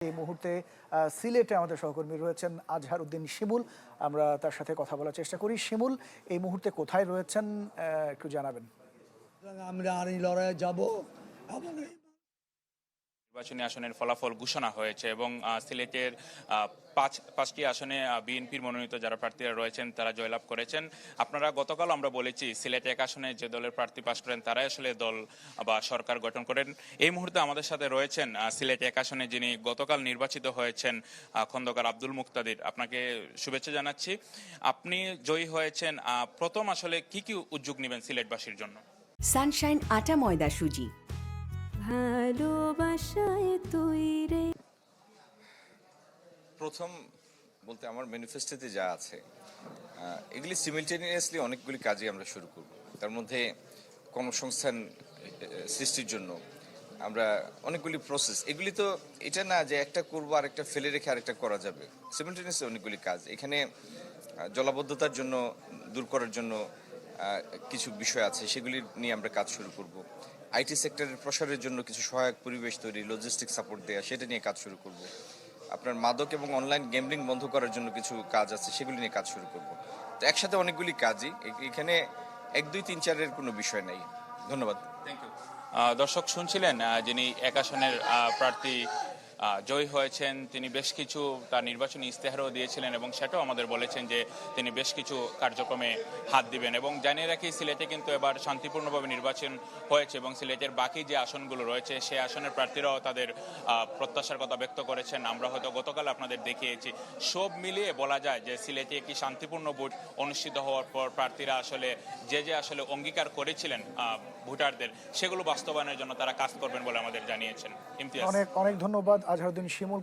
এই মুহূর্তে সিলেটে আমাদের সহকর্মী রয়েছেন আজহার উদ্দিন শিমুল। আমরা তার সাথে কথা বলার চেষ্টা করি। শিমুল, এই মুহূর্তে কোথায় রয়েছেন একটু জানাবেন। আমরা আর এই লড়াইয়ে যাব এবং নির্বাচনী আসনের ফলাফল ঘোষণা হয়েছে এবং সিলেটের পাঁচটি আসনে বিএনপির মনোনীত যারা প্রার্থীরা রয়েছেন তারা জয়লাভ করেছেন। আপনারা গতকাল আমরা বলেছি সিলেট এক আসনে যে দলের প্রার্থী পাশ করেন তারাই আসলে দল বা সরকার গঠন করেন। এই মুহূর্তে আমাদের সাথে রয়েছেন সিলেট এক আসনে যিনি গতকাল নির্বাচিত হয়েছেন খন্দকার আব্দুল মুক্তাদির। আপনাকে শুভেচ্ছা জানাচ্ছি। আপনি জয়ী হয়েছেন, প্রথম আসলে কি কি উদ্যোগ নেবেন সিলেটবাসীর জন্য? সানশাইন আটা ময়দা সুজি। ভালোবাসায় তৈরি। প্রথম বলতে আমার ম্যানিফেস্টোতে যা আছে এগুলি সিমিলটেনিয়াসলি অনেকগুলি কাজই আমরা শুরু করব। তার মধ্যে কর্মসংস্থান সৃষ্টির জন্য আমরা অনেকগুলি প্রসেস, এগুলি তো এটা না যে একটা করবো আর একটা ফেলে রেখে আরেকটা করা যাবে। সিমিলটেনিয়াসলি অনেকগুলি কাজ এখানে জলাবদ্ধতার জন্য দূর করার জন্য কিছু বিষয় আছে, সেগুলি নিয়ে আমরা কাজ শুরু করব। আইটি সেক্টরের প্রসারের জন্য কিছু সহায়ক পরিবেশ তৈরি, লজিস্টিক সাপোর্ট দেওয়া, সেটা নিয়ে কাজ শুরু করব। আপনার মাদক এবং অনলাইন গেমলিং বন্ধ করার জন্য কিছু কাজ আছে, সেগুলি নিয়ে কাজ শুরু করব। তো একসাথে অনেকগুলি কাজই, এখানে 1, 2, 3, 4-এর কোনো বিষয় নাই। ধন্যবাদ। Thank you. দর্শক শুনছিলেন যিনি এক আসনের প্রার্থী জয়ী হয়েছেন, তিনি বেশ কিছু তার নির্বাচনী ইস্তেহারও দিয়েছিলেন এবং সেটাও আমাদের বলেছেন যে তিনি বেশ কিছু কার্যক্রমে হাত দিবেন। এবং জানিয়ে রাখি, সিলেটে কিন্তু এবার শান্তিপূর্ণভাবে নির্বাচন হয়েছে এবং সিলেটের বাকি যে আসনগুলো রয়েছে সেই আসনের প্রার্থীরাও তাদের প্রত্যাশার কথা ব্যক্ত করেছেন। আমরা হয়তো গতকাল আপনাদের দেখিয়েছি। সব মিলিয়ে বলা যায় যে সিলেটে একটি শান্তিপূর্ণ ভোট অনুষ্ঠিত হওয়ার পর প্রার্থীরা আসলে যে আসলে অঙ্গীকার করেছিলেন ভোটারদের, সেগুলো বাস্তবায়নের জন্য তারা কাজ করবেন বলে আমাদের জানিয়েছেন। ইমতিয়াজ। অনেক অনেক ধন্যবাদ আজহার উদ্দিন শিমুল।